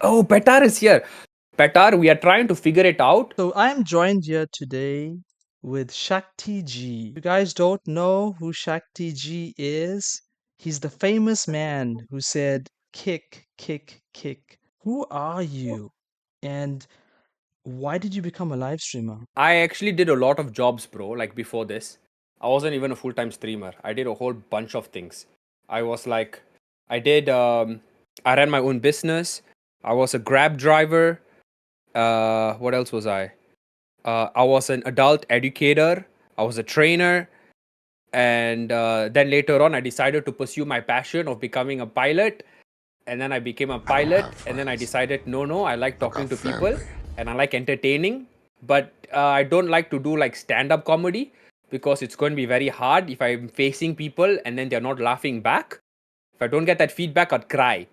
Oh, Petar is here. Petar, we are trying to figure it out. So I am joined here today with Shaktyg. You guys don't know who Shaktyg is? He's the famous man who said, kick, kick, kick. Who are you? And why did you become a live streamer? I actually did a lot of jobs, bro, like before this. I wasn't even a full time streamer. I did a whole bunch of things. I was like, I did, I ran my own business. I was a Grab driver. What else was I? I was an adult educator. I was a trainer. And then later on, I decided to pursue my passion of becoming a pilot. And then I became a pilot. And then I decided, no, I like talking to people and I like entertaining. But I don't like to do like stand up comedy because it's going to be very hard if I'm facing people and then they're not laughing back. If I don't get that feedback, I'd cry.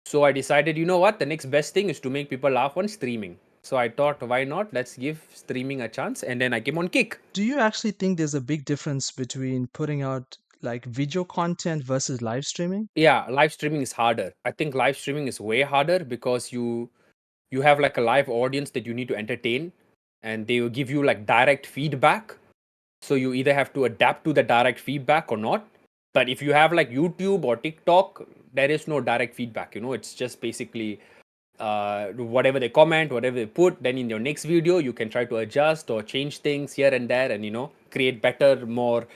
So I decided, you know what? The next best thing is to make people laugh on streaming. So I thought, why not? Let's give streaming a chance. And then I came on Kick. Do you actually think there's a big difference between putting out like video content versus live streaming? Yeah, live streaming is harder. I think live streaming is way harder because you have like a live audience that you need to entertain and they will give you like direct feedback. So you either have to adapt to the direct feedback or not. But if you have like YouTube or TikTok, there is no direct feedback. It's just basically whatever they comment, whatever they put. Then in your next video, you can try to adjust or change things here and there, and create better, more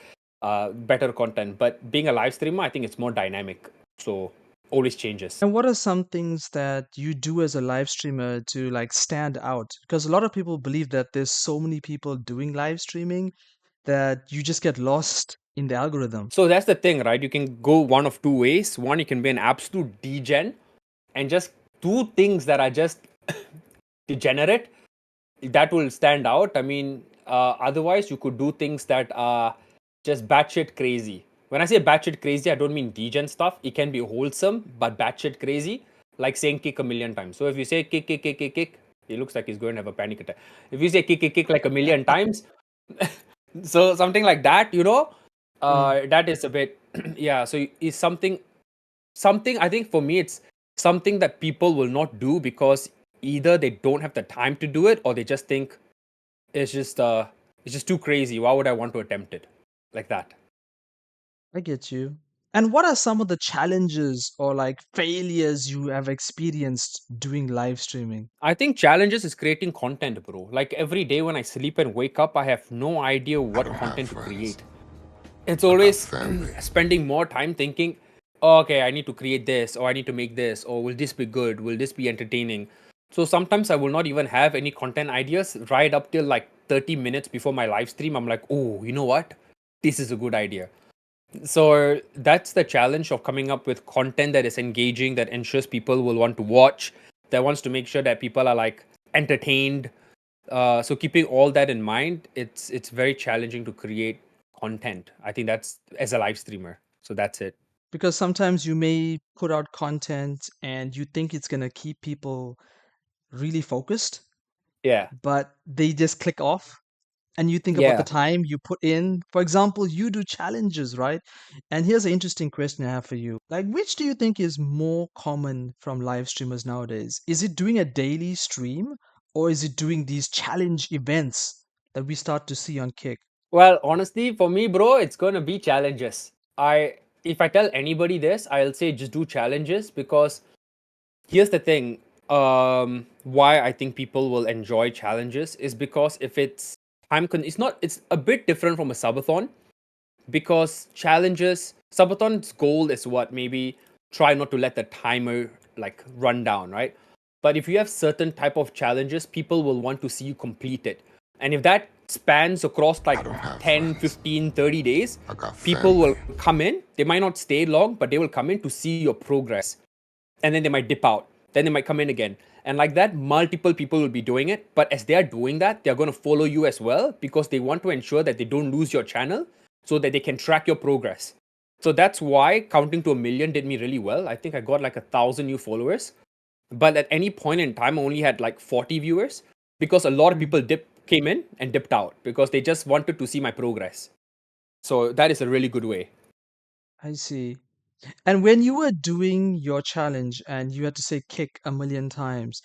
better content. But being a live streamer, I think it's more dynamic. So always changes. And what are some things that you do as a live streamer to like stand out? Because a lot of people believe that there's so many people doing live streaming that you just get lost in the algorithm. So that's the thing, right? You can go one of two ways. One, you can be an absolute degen and just do things that are just degenerate. That will stand out. I mean, otherwise, you could do things that are just batshit crazy. When I say batshit crazy, I don't mean degen stuff. It can be wholesome, but batshit crazy, like saying kick a million times. So if you say kick, kick, kick, kick, kick, it looks like he's going to have a panic attack. If you say kick, kick, kick like a million times, so something like that, Mm. that is a bit, yeah. So is something I think for me it's something that people will not do because either they don't have the time to do it or they just think it's just too crazy. Why would I want to attempt it like that? I get you. And what are some of the challenges or like failures you have experienced doing live streaming? I think challenges is creating content, bro. Like every day when I sleep and wake up, I have no idea what content to create. It's always spending more time thinking, oh, okay, I need to create this, or I need to make this, or will this be good? Will this be entertaining? So sometimes I will not even have any content ideas right up till like 30 minutes before my live stream. I'm like, oh, you know what? This is a good idea. So that's the challenge of coming up with content that is engaging, that ensures people will want to watch, that wants to make sure that people are like entertained. So keeping all that in mind, it's very challenging to create content. I think that's as a live streamer. So that's it. Because sometimes you may put out content and you think it's going to keep people really focused, Yeah. but they just click off and you think about the Yeah. time you put in. For example, you do challenges, right? And here's an interesting question I have for you. Like, which do you think is more common from live streamers nowadays? Is it doing a daily stream or is it doing these challenge events that we start to see on Kick? Well, honestly, for me, bro, it's gonna be challenges. If I tell anybody this, I'll say just do challenges because here's the thing. Why I think people will enjoy challenges is because if it's it's not. It's a bit different from a subathon because challenges subathon's goal is what, maybe try not to let the timer like run down, right? But if you have certain type of challenges, people will want to see you complete it. And if that spans across like 10, 15, 30 days, people will come in. They might not stay long, but they will come in to see your progress. And then they might dip out. Then they might come in again. And like that, multiple people will be doing it. But as they are doing that, they're going to follow you as well because they want to ensure that they don't lose your channel so that they can track your progress. So that's why counting to 1 million did me really well. I think I got like 1,000 new followers. But at any point in time, I only had like 40 viewers because a lot of Mm, people came in and dipped out because they just wanted to see my progress. So that is a really good way. I see. And when you were doing your challenge and you had to say kick a million times,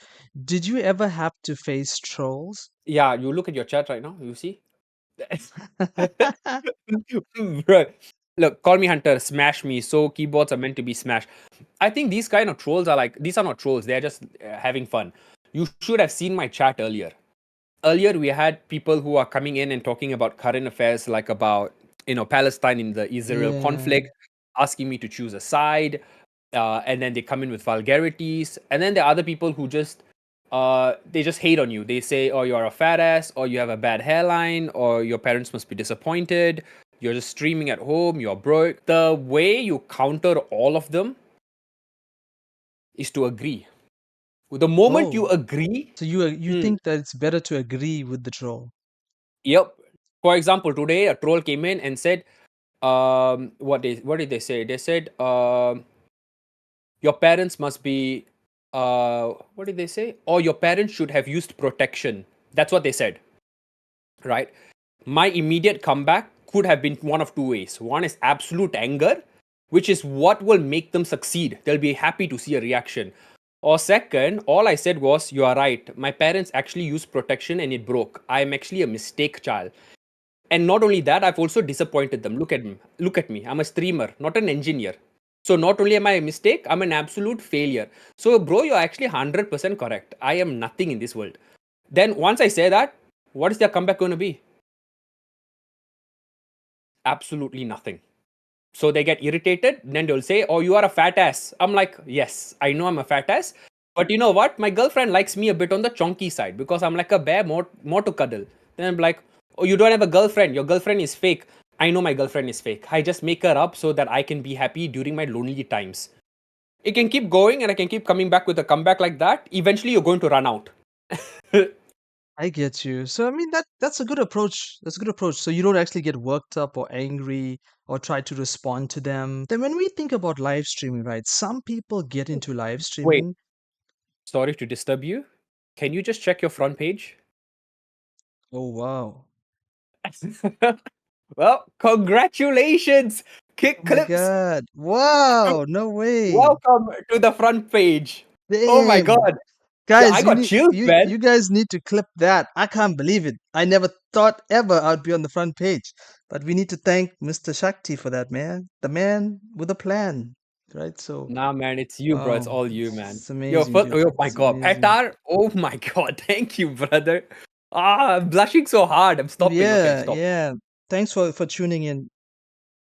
did you ever have to face trolls? Yeah, you look at your chat right now, you see? Bro, look, call me Hunter, smash me. So keyboards are meant to be smashed. I think these kind of trolls are like, these are not trolls, they're just having fun. You should have seen my chat earlier. Earlier, we had people who are coming in and talking about current affairs, like about, Palestine in the Israel Yeah. conflict, asking me to choose a side. And then they come in with vulgarities. And then there are other people who they just hate on you. They say, oh, you're a fat ass, or you have a bad hairline, or your parents must be disappointed. You're just streaming at home, you're broke. The way you counter all of them is to agree. The moment you Oh, agree, so you hmm, think that it's better to agree with the troll? yep. For example, today a troll came in and said, what did they say? They said, your parents must be, what did they say? Or your parents should have used protection. That's what they said, right? My immediate comeback could have been one of two ways. One is absolute anger, which is what will make them succeed. They'll be happy to see a reaction. Or second, all I said was, you are right. My parents actually used protection and it broke. I am actually a mistake child. And not only that, I've also disappointed them. Look at me. Look at me. I'm a streamer, not an engineer. So not only am I a mistake, I'm an absolute failure. So bro, you're actually 100% correct. I am nothing in this world. Then once I say that, what is their comeback going to be? Absolutely nothing. So they get irritated, then they'll say, oh, you are a fat ass. I'm like, yes, I know I'm a fat ass. But you know what? My girlfriend likes me a bit on the chonky side because I'm like a bear, more to cuddle. Then I'm like, oh, you don't have a girlfriend. Your girlfriend is fake. I know my girlfriend is fake. I just make her up so that I can be happy during my lonely times. It can keep going and I can keep coming back with a comeback like that. Eventually, you're going to run out. I get you. So I mean that's a good approach. That's a good approach. So you don't actually get worked up or angry or try to respond to them. Then when we think about live streaming, right? Some people get into live Wait, streaming. sorry to disturb you. Can you just check your front page? Oh wow. Well, congratulations, Oh Kick my Clips. God. Wow, no way. Welcome to the front page. Oh my Damn. god. Yeah, I Guys, got chills, man. you guys need to clip that. I can't believe it. I never thought ever I'd be on the front page. But we need to thank Mr. Shakti for that, man. The man with a plan. Right? So, Nah, man, it's you, bro. It's wow. all you, man. It's Yo, amazing, first, dude. oh my It's god, amazing. Petar. Oh my god, thank you, brother. I'm blushing so hard. I'm stopping. Okay, Yeah, stop. yeah. Thanks for tuning in.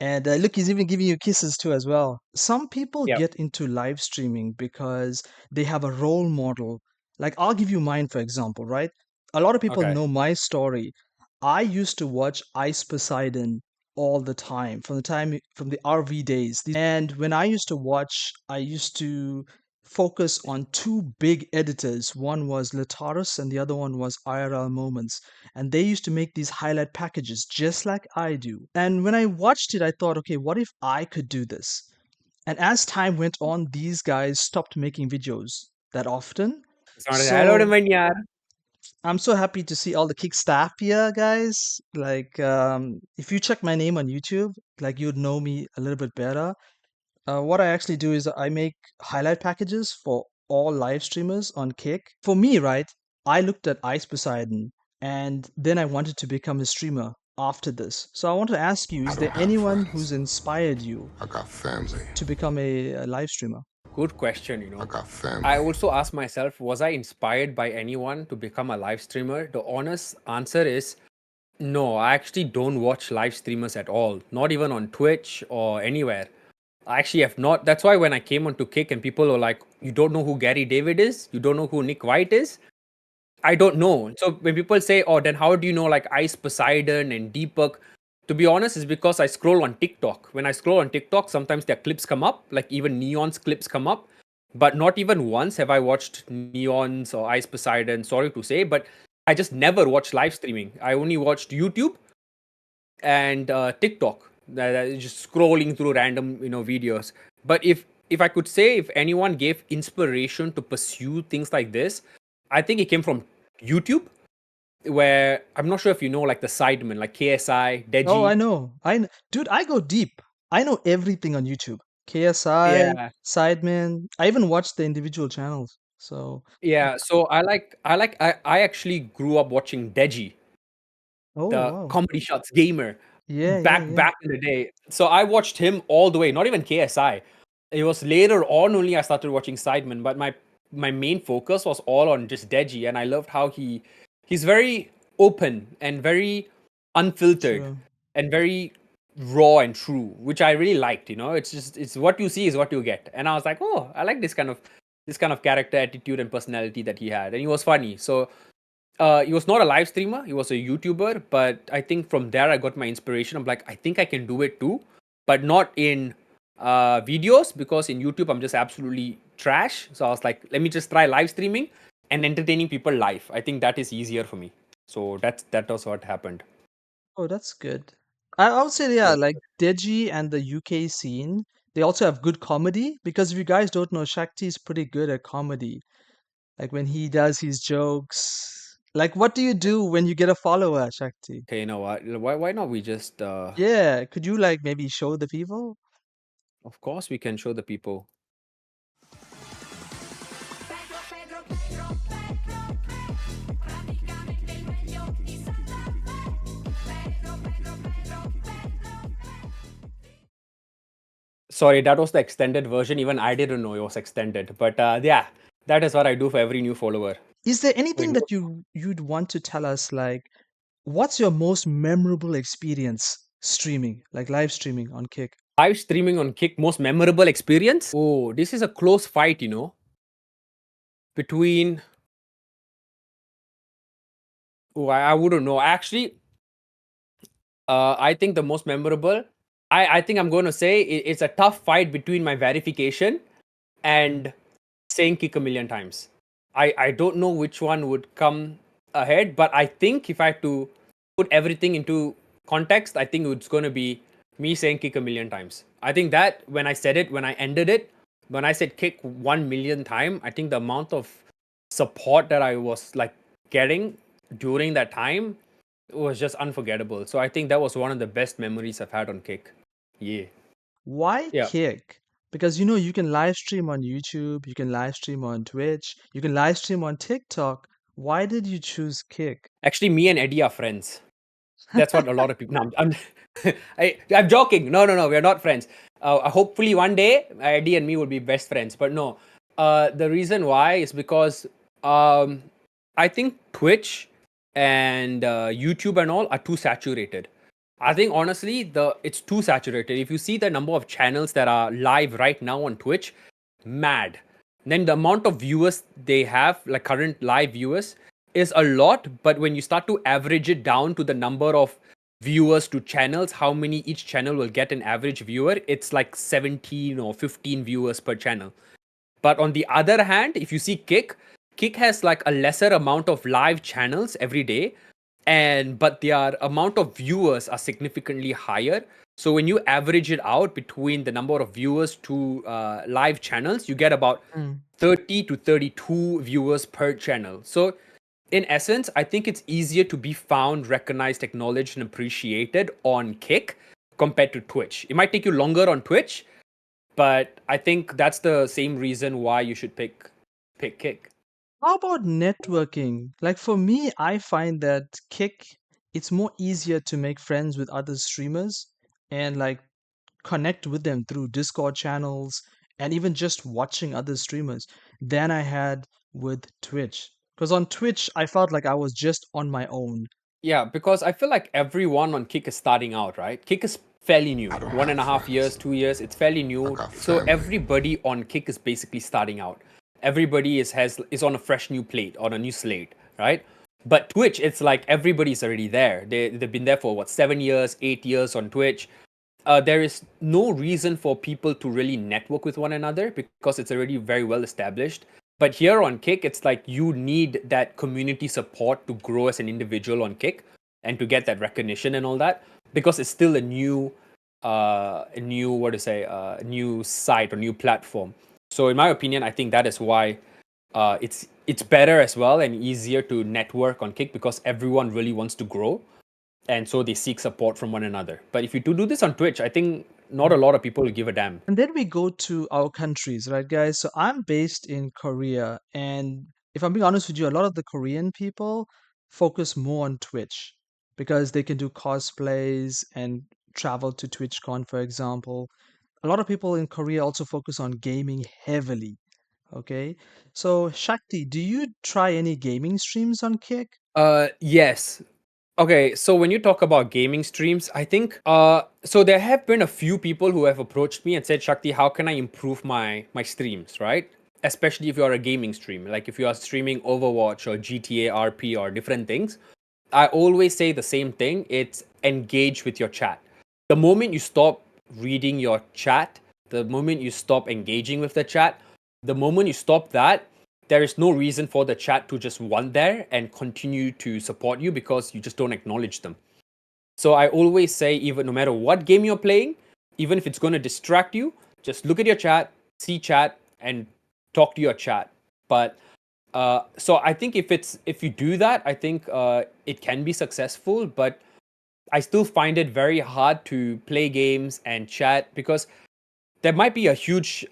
And look, he's even giving you kisses too as well. Some people Yeah. get into live streaming because they have a role model. Like I'll give you mine, for example, right? A lot of people Okay. know my story. I used to watch Ice Poseidon all the time from the RV days. And when I used to watch, I used to focus on two big editors. One was Lataris and the other one was IRL Moments, and they used to make these highlight packages just like I do. And when I watched it, I thought, okay, what if I could do this? And as time went on, these guys stopped making videos that often. It's not hello, So yaar. I'm so happy to see all the kick staff here, guys. Like, if you check my name on YouTube, like you'd know me a little bit better. What I actually do is I make highlight packages for all live streamers on Kick. For me, right, I looked at Ice Poseidon and then I wanted to become a streamer after this. So I want to ask you, I is don't there have anyone friends. who's inspired you I got family. to become a live streamer? Good question, I got I family. also asked myself, was I inspired by anyone to become a live streamer? The honest answer is no, I actually don't watch live streamers at all, not even on Twitch or anywhere. I actually have not. That's why when I came onto Kick and people were like, you don't know who Gary David is? You don't know who Nick White is? I don't know. So when people say, oh, then how do you know like Ice Poseidon and Deepak? To be honest, it's because I scroll on TikTok. When I scroll on TikTok, sometimes their clips come up, like even Neon's clips come up. But not even once have I watched Neon's or Ice Poseidon, sorry to say, but I just never watched live streaming. I only watched YouTube and TikTok. That is just scrolling through random videos. But if I could say if anyone gave inspiration to pursue things like this, I think it came from YouTube. Where I'm not sure if you know like the sidemen like KSI, Oh, I Deji. know. Dude, I go deep. I know everything on YouTube. KSI, Yeah, Sidemen. I even watched the individual channels. So, yeah. So I actually grew up watching Deji, oh the wow. comedy shots gamer, Yeah, yeah, back yeah. back in the day. So I watched him all the way, not even KSI. It was later on only I started watching Sidemen, but my main focus was all on just Deji, and I loved how he's very open and very unfiltered True. and very raw and true, which I really liked. It's just it's what you see is what you get, and I was like, oh, I like this kind of character, attitude, and personality that he had, and he was funny. So he was not a live streamer, he was a YouTuber, but I think from there I got my inspiration. I'm like, I think I can do it too, but not in videos, because in YouTube I'm just absolutely trash. So I was like, let me just try live streaming and entertaining people live. I think that is easier for me. So that was what happened. Oh, that's good. I would say, yeah, Yeah. like Deji and the UK scene, they also have good comedy because if you guys don't know, Shakti is pretty good at comedy. Like when he does his jokes. Like, what do you do when you get a follower, Shakti? Okay, you know what? Why not we just Yeah, could you like maybe show the people? of course we can show the people. Sorry, that was the extended version. Even I didn't know it was extended. But yeah, that is what I do for every new follower. Is there Wait, anything that you'd want to tell us, like what's your most memorable experience streaming, like live streaming on Kick? live streaming on Kick, most memorable experience? Oh, this is a close fight, between. Oh, I wouldn't know. Actually, I think the most memorable. I think I'm going to say it's a tough fight between my verification and saying Kick a million times. I don't know which one would come ahead, but I think if I had to put everything into context, I think it's going to be me saying Kick a million times. I think that when I said it, when I ended it, when I said Kick 1 million time, I think the amount of support that I was like getting during that time was just unforgettable. So I think that was one of the best memories I've had on Kick. Yeah. Why Yeah. Kick? Because you know you can live stream on YouTube, you can live stream on Twitch, you can live stream on TikTok. Why did you choose Kick? Actually, me and Eddie are friends. That's what a lot of people. No, I'm joking. No, no, no. We're not friends. Hopefully, one day Eddie and me will be best friends. But no, the reason why is because um, I think Twitch and YouTube and all are too saturated. I think honestly, it's too saturated. If you see the number of channels that are live right now on Twitch, mad. Then the amount of viewers they have, like current live viewers, is a lot. But when you start to average it down to the number of viewers to channels, how many each channel will get an average viewer, it's like 17 or 15 viewers per channel. But on the other hand, if you see Kick has like a lesser amount of live channels every day, and but their amount of viewers are significantly higher. So when you average it out between the number of viewers to live channels, you get about Mm. 30 to 32 viewers per channel. So in essence, I think it's easier to be found, recognized, acknowledged, and appreciated on Kick compared to Twitch. It might take you longer on Twitch, but I think that's the same reason why you should pick Kick. How about networking? Like for me, I find that Kick, it's more easier to make friends with other streamers and like connect with them through Discord channels and even just watching other streamers than I had with Twitch. Because on Twitch, I felt like I was just on my own. Yeah, because I feel like everyone on Kick is starting out, right? Kick is fairly new. I don't One have and a half years, friends. 2 years, it's fairly I new. got So family. everybody on Kick is basically starting out. Everybody is on a fresh new plate, on a new slate, right? But Twitch, it's like everybody's already there. They've been there for what, 7 years, 8 years on Twitch. There is no reason for people to really network with one another because it's already very well established. But here on Kick, it's like you need that community support to grow as an individual on Kick and to get that recognition and all that, because it's still a new what to say, new site or new platform. So in my opinion, I think that is why it's better as well and easier to network on Kick because everyone really wants to grow, and so they seek support from one another. But if you do this on Twitch, I think not a lot of people give a damn. And then we go to our countries, right, guys? So I'm based in Korea, and if I'm being honest with you, a lot of the Korean people focus more on Twitch because they can do cosplays and travel to TwitchCon, for example. A lot of people in Korea also focus on gaming heavily. Okay, so Shakti, do you try any gaming streams on Kick? Yes. Okay, so when you talk about gaming streams, I think so there have been a few people who have approached me and said, Shakti, how can I improve my streams, right? Especially if you're a gaming stream, like if you are streaming Overwatch or GTA RP or different things. I always say the same thing. It's engage with your chat. The moment you stop reading your chat, the moment you stop engaging with the chat, the moment you stop that, there is no reason for the chat to just want there and continue to support you because you just don't acknowledge them. So I always say, even no matter what game you're playing, even if it's going to distract you, just look at your chat, see chat, and talk to your chat. But so I think if you do that, I think it can be successful. But I still find it very hard to play games and chat because there might be a huge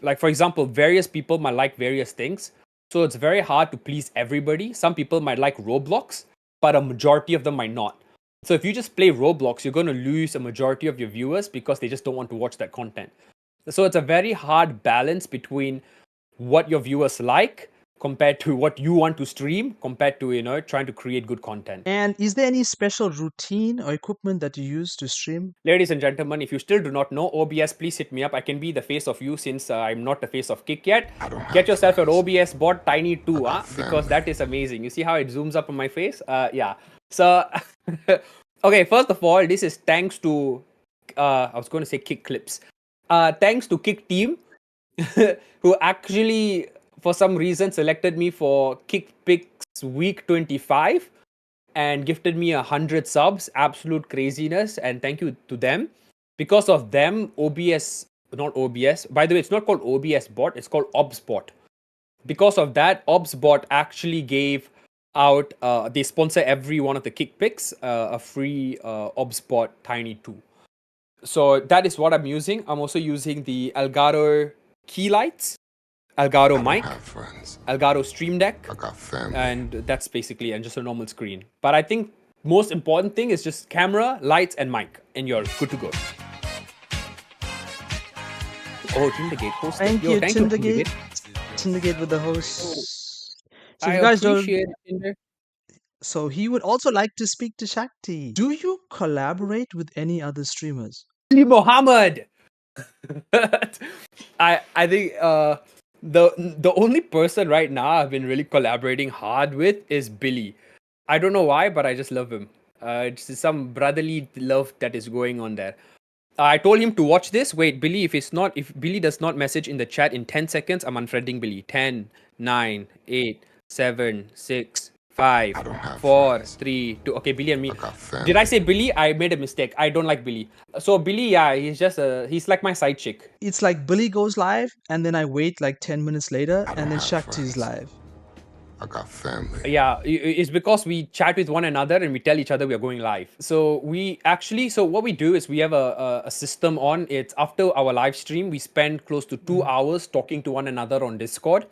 like for example, various people might like various things. So it's very hard to please everybody. Some people might like Roblox, but a majority of them might not. So if you just play Roblox, you're going to lose a majority of your viewers because they just don't want to watch that content. So it's a very hard balance between what your viewers like compared to what you want to stream compared to trying to create good content. And is there any special routine or equipment that you use to stream? Ladies and gentlemen, if you still do not know OBS, please hit me up. I can be the face of you since I'm not the face of Kick yet. Get yourself an OBS bot Tiny 2 because that is amazing. You see how it zooms up on my face? Yeah. So, okay, first of all, this is thanks to, I was going to say Kick Clips. Thanks to Kick Team, who actually, for some reason, selected me for Kick Picks Week 25 and gifted me 100 subs. Absolute craziness, and thank you to them. Because of them, OBS, not OBS, by the way, it's not called OBS bot, it's called OBS bot. Because of that, OBS bot actually gave out, they sponsor every one of the Kick Picks a free OBS bot Tiny 2. So that is what I'm using. I'm also using the Elgato key lights, Elgato mic, Elgato Stream Deck, and that's basically and just a normal screen. But I think most important thing is just camera, lights, and mic, and you're good to go. Oh, Tindergate posted. Thank Yo, you, thank Tindergate. Tindergate with the host. So if I you guys don't, appreciate Tinder. so he would also like to speak to Shakti. Do you collaborate with any other streamers? Ali Mohammed. I think the only person right now I've been really collaborating hard with is Billy. I don't know why, but I just love him. It's some brotherly love that is going on there. I told him to watch this. Wait, Billy, if Billy does not message in the chat in 10 seconds, I'm unfriending Billy. 10, 9, 8, 7, 6, 5, 4, 3, 2. Okay, Billy and me. Did I say Billy? I made a mistake. I don't like Billy. So Billy, yeah, he's like my side chick. It's like Billy goes live, and then I wait like 10 minutes later, and then Shakti's live. I got family. Yeah, it's because we chat with one another and we tell each other we are going live. So what we do is we have a system on. It's after our live stream, we spend close to 2 hours talking to one another on Discord,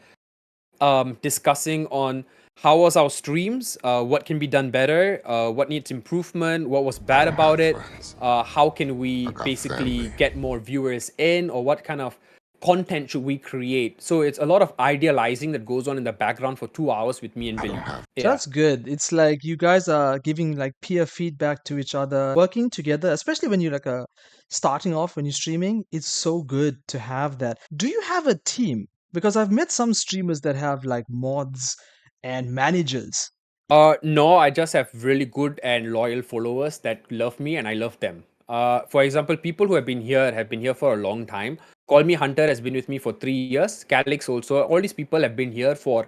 discussing on how was our streams, what can be done better, what needs improvement, what was bad about it, how can we basically get more viewers in, or what kind of content should we create. So it's a lot of idealizing that goes on in the background for 2 hours with me and Billy. Yeah. That's good. It's like you guys are giving like peer feedback to each other, working together, especially when you're like starting off when you're streaming. It's so good to have that. Do you have a team? Because I've met some streamers that have like mods and managers. No, I just have really good and loyal followers that love me and I love them. For example, people who have been here for a long time. Call Me Hunter has been with me for 3 years. Calix also. All these people have been here for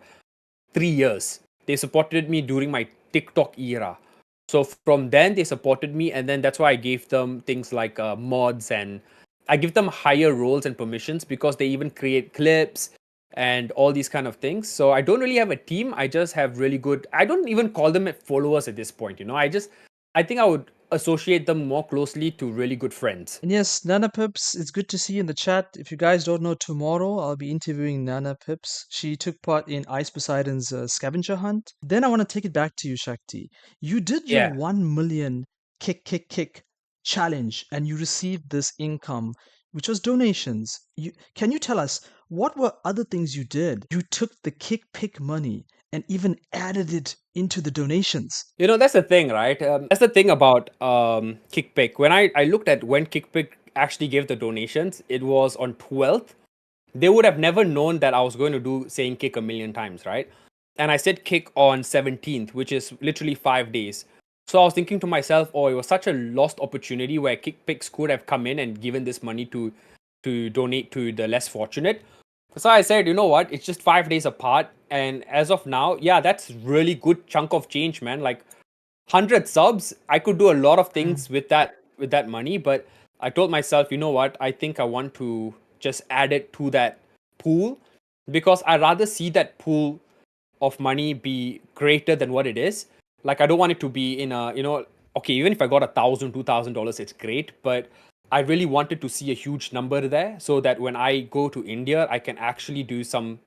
3 years. They supported me during my TikTok era. So from then they supported me, and then that's why I gave them things like mods, and I give them higher roles and permissions because they even create clips and all these kind of things. So I don't really have a team. I just have really good. I don't even call them followers at this point. I think associate them more closely to really good friends. And yes, Nanapips, it's good to see you in the chat. If you guys don't know, tomorrow I'll be interviewing Nanapips. She took part in Ice Poseidon's scavenger hunt. Then I want to take it back to you, Shakti. You did your Yeah. 1 million kick challenge and you received this income, which was donations. Can you tell us what were other things you did? You took the kick money and even added it into the donations. You know, that's the thing, right? That's the thing about Kickpick. When I looked at when Kickpick actually gave the donations, it was on 12th. They would have never known that I was going to do saying kick a million times, right? And I said kick on 17th, which is literally 5 days. So I was thinking to myself, oh, it was such a lost opportunity where Kickpicks could have come in and given this money to donate to the less fortunate. So I said, you know what? It's just 5 days apart, and as of now, yeah, that's really good chunk of change, man. Like 100 subs, I could do a lot of things with that money, but I told myself, you know what? I think I want to just add it to that pool because I rather see that pool of money be greater than what it is. Like I don't want it to be in a, okay, even if I got $1,000, $2,000, it's great, but I really wanted to see a huge number there so that when I go to India, I can actually do some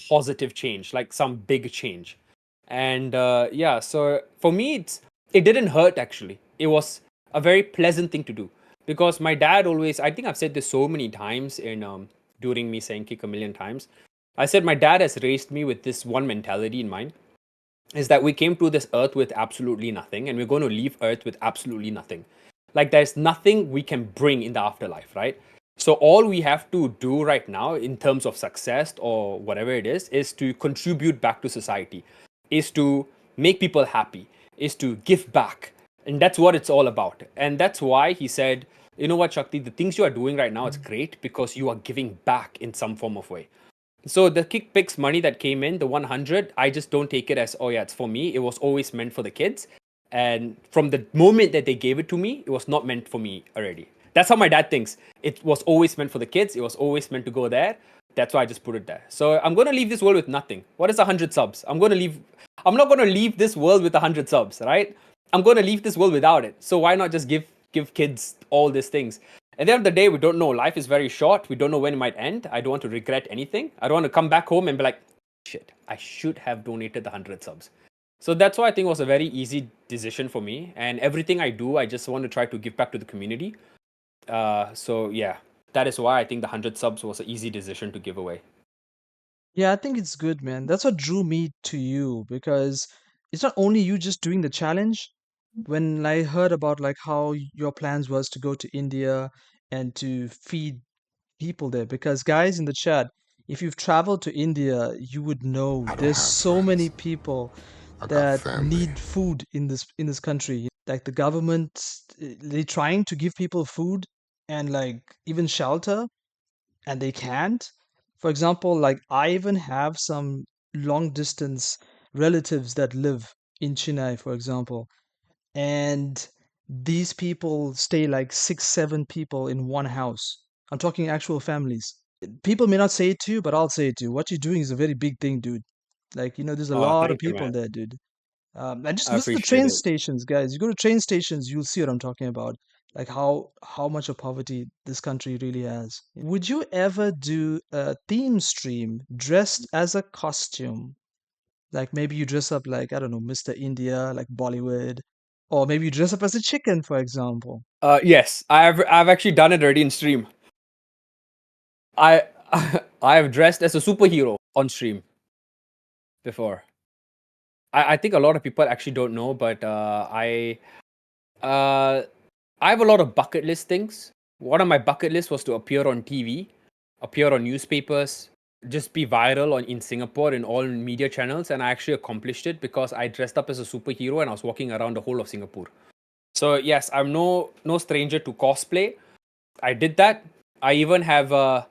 positive change, like some big change. And yeah, so for me, it didn't hurt actually. It was a very pleasant thing to do because my dad always, I think I've said this so many times in during me saying kick a million times. I said my dad has raised me with this one mentality in mind is that we came to this earth with absolutely nothing and we're going to leave earth with absolutely nothing. Like there's nothing we can bring in the afterlife, right? So all we have to do right now in terms of success or whatever it is to contribute back to society, is to make people happy, is to give back. And that's what it's all about. And that's why he said, you know what, Shakti, the things you are doing right now, it's great because you are giving back in some form of way. So the Kickpicks money that came in, the 100, I just don't take it as, oh yeah, it's for me. It was always meant for the kids. And from the moment that they gave it to me, it was not meant for me already. That's how my dad thinks. It was always meant for the kids. It was always meant to go there. That's why I just put it there. So I'm going to leave this world with nothing. What is 100 subs? I'm not going to leave this world with 100 subs, right? I'm going to leave this world without it. So why not just give kids all these things? At the end of the day, we don't know. Life is very short. We don't know when it might end. I don't want to regret anything. I don't want to come back home and be like, shit, I should have donated the 100 subs. So that's why I think it was a very easy decision for me. And everything I do, I just want to try to give back to the community. So yeah, that is why I think the 100 subs was an easy decision to give away. Yeah, I think it's good, man. That's what drew me to you because it's not only you just doing the challenge. When I heard about like how your plans was to go to India and to feed people there, because guys in the chat, if you've traveled to India, you would know I don't there's have so many friends. people I got that family. need food in this country. Like the government, they're trying to give people food and like even shelter, and they can't. For example, like I even have some long distance relatives that live in Chennai, for example, and these people stay like six, seven people in one house. I'm talking actual families. People may not say it to you, but I'll say it to you. What you're doing is a very big thing, dude. Like, there's a Oh, lot of thank you, people man. there, dude. And just I visit the appreciate train it. stations, guys. You go to train stations, you'll see what I'm talking about. Like how much of poverty this country really has. Would you ever do a theme stream dressed as a costume? Like maybe you dress up like, I don't know, Mr. India, like Bollywood, or maybe you dress up as a chicken, for example. Yes, I've actually done it already in stream. I I have dressed as a superhero on stream before. I think a lot of people actually don't know, but uh, I have a lot of bucket list things. One of my bucket lists was to appear on TV, appear on newspapers, just be viral in Singapore in all media channels, and I actually accomplished it because I dressed up as a superhero and I was walking around the whole of Singapore. So yes, I'm no stranger to cosplay. I did that. I even have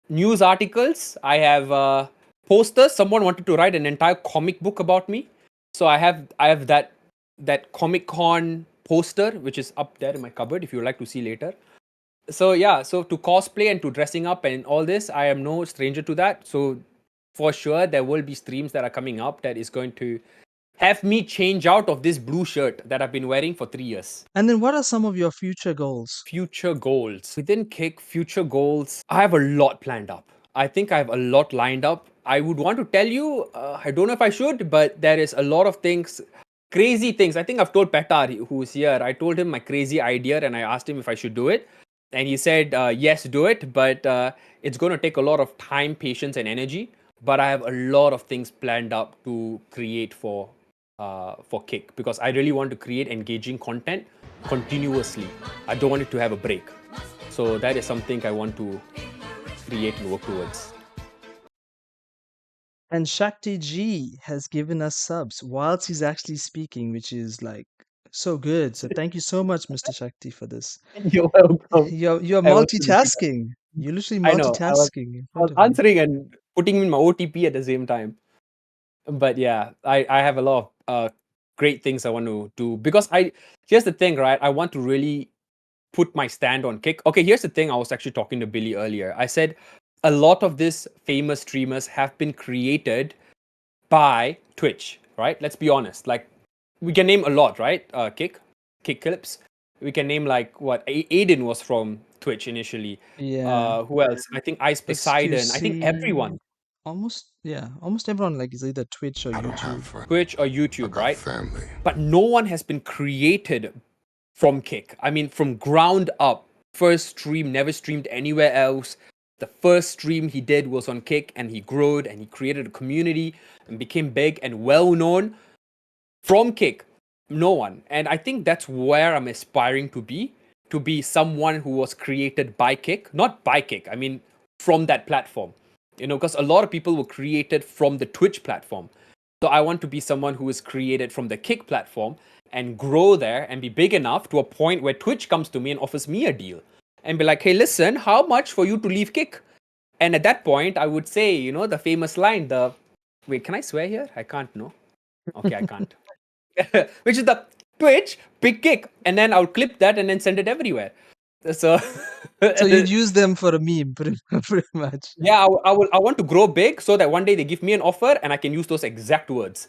news articles. I have posters. Someone wanted to write an entire comic book about me, so I have that Comic Con poster which is up there in my cupboard if you would like to see later. So yeah, so to cosplay and to dressing up and all this, I am no stranger to that. So for sure, there will be streams that are coming up that is going to have me change out of this blue shirt that I've been wearing for 3 years. And then what are some of your future goals? Future goals. Within Kick, future goals, I have a lot planned up. I think I have a lot lined up. I would want to tell you, I don't know if I should, but there is a lot of things, crazy things. I think I've told Petar, who's here, I told him my crazy idea and I asked him if I should do it. And he said, yes, do it, but it's going to take a lot of time, patience, and energy. But I have a lot of things planned up to create for Kick because I really want to create engaging content continuously. I don't want it to have a break. So that is something I want to create and work towards. And Shaktyg has given us subs whilst he's actually speaking, which is like so good. So thank you so much, Mr. Shakti, for this. You're welcome. You're I want to do that. multitasking. You're literally I know. multitasking in I front was of me. answering and putting in my OTP at the same time. But yeah, I have a lot of great things I want to do because here's the thing, right? I want to really put my stand on Kick. Okay, here's the thing. I was actually talking to Billy earlier. I said a lot of these famous streamers have been created by Twitch, right? Let's be honest. Like, we can name a lot, right? Kick clips. We can name like what Aiden was from Twitch initially. Yeah. Who else? I think Ice Poseidon. I think everyone. XQC. Almost everyone like is either Twitch or I don't have YouTube. friends. Twitch or I YouTube, got right? family. But no one has been created from Kick. I mean, from ground up. First stream, never streamed anywhere else. The first stream he did was on Kick, and he growed and he created a community and became big and well known from Kick. No one. And I think that's where I'm aspiring to be someone who was created by Kick, not by Kick. I mean, from that platform. You know, because a lot of people were created from the Twitch platform. So I want to be someone who is created from the Kick platform and grow there and be big enough to a point where Twitch comes to me and offers me a deal and be like, hey, listen, how much for you to leave Kick? And at that point, I would say, you know, the famous line, wait, can I swear here? I can't, no? Okay, I can't. Which is the Twitch big Kick. And then I'll clip that and then send it everywhere. So, So you'd use them for a meme, pretty much. yeah, I want to grow big so that one day they give me an offer and I can use those exact words.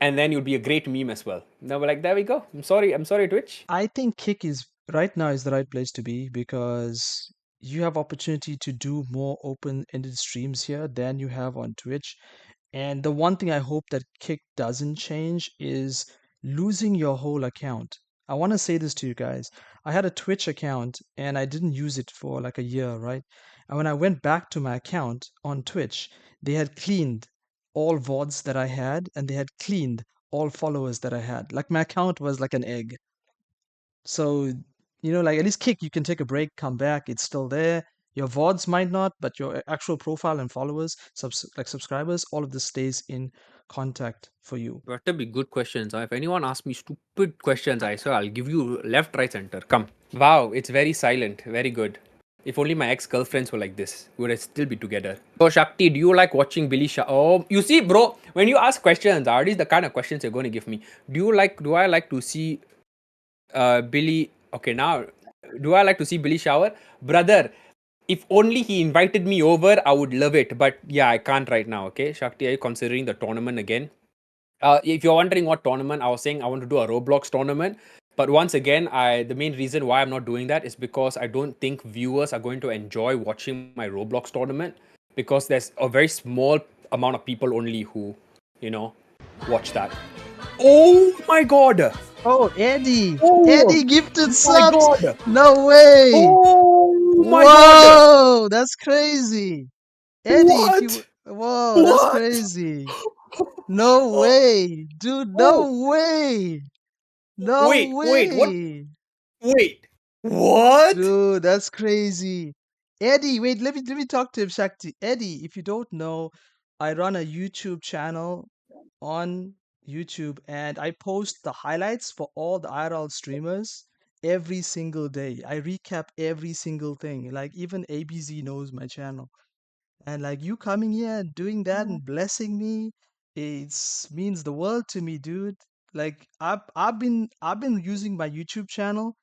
And then you'll be a great meme as well. Now we're like, there we go. I'm sorry, Twitch. I think Kick is right now is the right place to be because you have opportunity to do more open-ended streams here than you have on Twitch. And the one thing I hope that Kick doesn't change is losing your whole account. I want to say this to you guys. I had a Twitch account and I didn't use it for like a year, right? And when I went back to my account on Twitch, they had cleaned all VODs that I had and they had cleaned all followers that I had. Like my account was like an egg. So, like at least Kick, you can take a break, come back, it's still there. Your VODs might not, but your actual profile and followers, subscribers, all of this stays in contact for you. Better be good questions. If anyone asks me stupid questions, I swear I'll give you left, right, center. Come. Wow, it's very silent. Very good. If only my ex-girlfriends were like this, we would still be together. So Shakti, do you like watching Billy Oh, you see, bro, when you ask questions, are these the kind of questions you're going to give me? Do I like to see Billy? Okay, now, do I like to see Billy shower? Brother, if only he invited me over, I would love it. But yeah, I can't right now, okay? Shakti, are you considering the tournament again? If you're wondering what tournament, I was saying I want to do a Roblox tournament. But once again, the main reason why I'm not doing that is because I don't think viewers are going to enjoy watching my Roblox tournament because there's a very small amount of people only who, watch that. Oh my god! Oh, Eddie! Oh Eddie gifted my subs! god! No way! Oh my Whoa! god! That's crazy! Eddie, What? Whoa, that's What? crazy! No Oh, way! Dude, oh. no way! No Wait, what? way! Wait, what? Dude, that's crazy. Eddie, wait, let me talk to him, Shakti. Eddie, if you don't know, I run a YouTube channel on YouTube and I post the highlights for all the IRL streamers every single day. I recap every single thing. Like even ABZ knows my channel. And like you coming here and doing that and blessing me, it means the world to me, dude. Like I've been using my YouTube channel.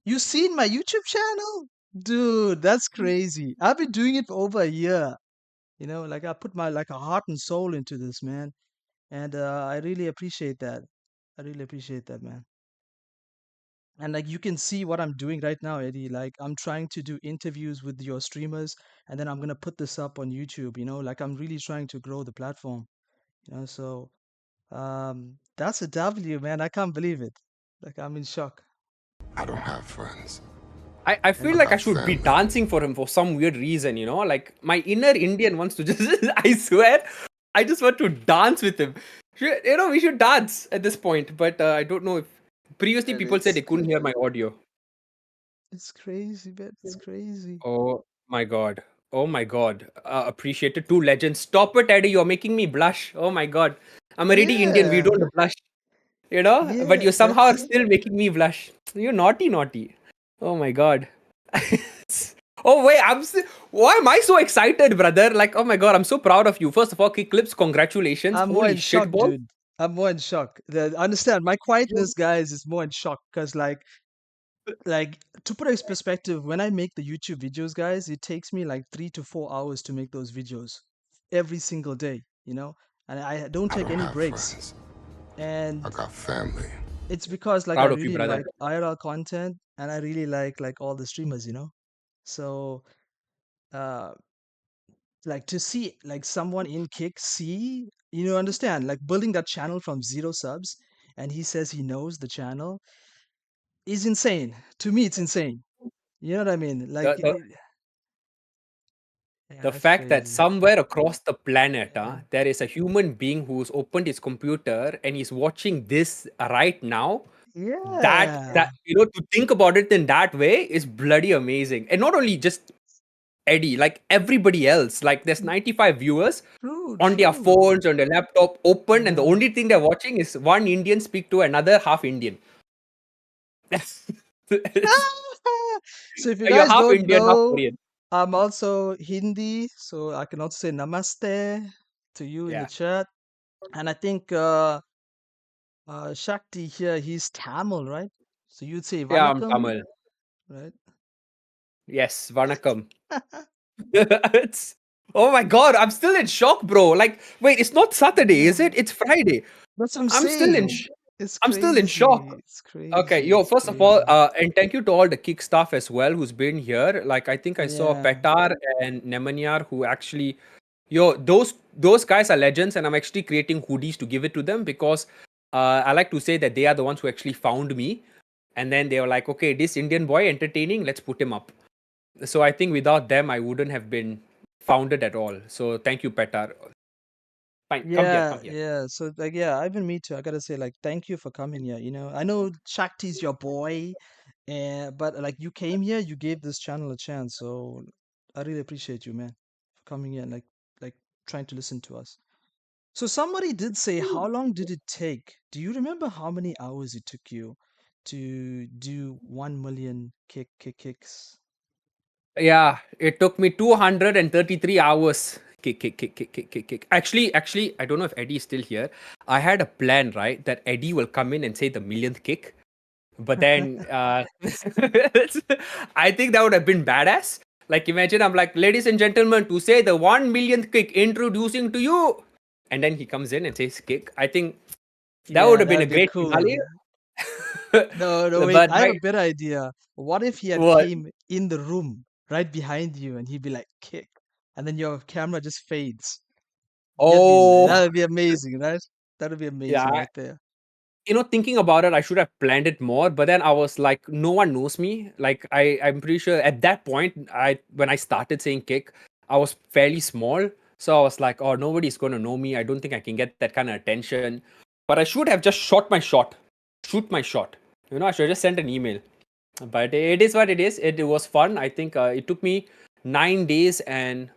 You seen my YouTube channel? Dude, that's crazy. I've been doing it for over a year. Like I put my like a heart and soul into this, man. And I really appreciate that. I really appreciate that, man. And like you can see what I'm doing right now, Eddie. Like I'm trying to do interviews with your streamers, and then I'm gonna put this up on YouTube. Like I'm really trying to grow the platform. So that's a W, man. I can't believe it. Like I'm in shock. I don't have friends. I And feel I like I got should be family. dancing for him for some weird reason, Like my inner Indian wants to just, I swear, I just want to dance with him. We should dance at this point, but I don't know if previously and people said they couldn't hear my audio. it's crazy, man. It's crazy. Oh my god. Oh my god. Appreciated two legends. Stop it, Eddie. You're making me blush. Oh my god. I'm already Indian. We Yeah, don't blush, but yeah. you somehow are still making me blush. You're naughty, naughty. Oh my god. Oh wait, why am I so excited, brother? Like, oh my god, I'm so proud of you. First of all, kick clips, congratulations. I'm more Holy in shock, shit, ball. dude. I'm more in shock. Understand my quietness, guys, is more in shock because like to put it in perspective, when I make the YouTube videos, guys, it takes me like 3 to 4 hours to make those videos every single day, and I don't I take don't any have breaks. friends. I And got family. it's because like I Proud of you, really brother. like IRL content and I really like all the streamers. So uh like to see like someone in Kick see, understand, like building that channel from 0 subs, and he says he knows the channel is insane. To me, it's insane. You know what I mean? The, Like, the yeah, the that's fact that crazy. somewhere across the planet, Yeah. there is a human being who's opened his computer and he's watching this right now. That Yeah. to think about it in that way is bloody amazing. And not only just Eddie, like everybody else. Like there's 95 viewers True, on their true. phones, on their laptop, open, and the Yeah. only thing they're watching is one Indian speak to another half Indian. So if you You're guys half don't Indian, half know, Korean. I'm also Hindi, so I can also say namaste to you in the Yeah. chat. And I think Shakti here, he's Tamil, right? So you'd say Yeah, I'm vanakkam, Tamil. right? Yes, Vanakkam. It's, oh my god, I'm still in shock, bro. Like, wait, it's not Saturday, is Yeah. it? It's Friday. That's what I'm I'm still in saying. It's I'm still in shock. crazy. It's Okay, crazy. yo, It's first of all, crazy. and thank you to all the kick staff as well who's been here. Like, I think I saw Yeah. Petar and Nemanyar who actually, yo, those guys are legends, and I'm actually creating hoodies to give it to them because I like to say that they are the ones who actually found me, and then they were like, okay, this Indian boy entertaining, let's put him up. So I think without them, I wouldn't have been founded at all. So thank you, Petar. Fine, come here, Yeah, come here. yeah. So like yeah, even me too. I gotta say, like, thank you for coming here. I know Shakti's your boy, but like you came here, you gave this channel a chance. So I really appreciate you, man, for coming here and like trying to listen to us. So somebody did say, how long did it take? Do you remember how many hours it took you to do 1 million kicks? Yeah, it took me 233 hours. Kick, kick, kick, kick, kick, kick, kick. Actually, I don't know if Eddie is still here. I had a plan, right, that Eddie will come in and say the millionth kick. But then, I think that would have been badass. Like, imagine I'm like, ladies and gentlemen, to say the 1 millionth kick, introducing to you. And then he comes in and says kick. I think that would Yeah, have been a that'd be great finale. cool. No, no, wait. But I have a right, better idea. What if he had what? came in the room right behind you and he'd be like, kick, and then your camera just fades. Oh, That would be amazing, right? That would be amazing yeah. right there. Thinking about it, I should have planned it more, but then I was like, no one knows me. Like, I'm pretty sure at that point, when I started saying kick, I was fairly small. So I was like, oh, nobody's going to know me. I don't think I can get that kind of attention. But I should have just shot my shot. Shoot my shot. I should have just sent an email. But it is what it is. It was fun. I think it took me 9 days and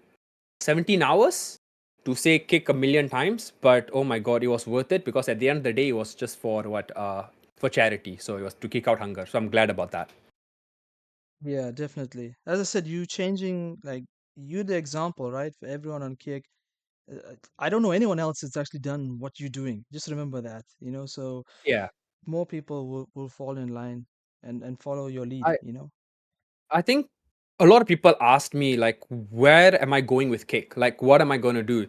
17 hours to say kick a million times, but oh my god, it was worth it because at the end of the day, it was just for what? For charity. So it was to kick out hunger. So I'm glad about that. Yeah, definitely. As I said, you changing, like, you the example, right? For everyone on kick. I don't know anyone else that's actually done what you're doing. Just remember that. So Yeah. more people will fall in line and follow your I lead. I think a lot of people asked me like, where am I going with kick? Like, what am I going to do?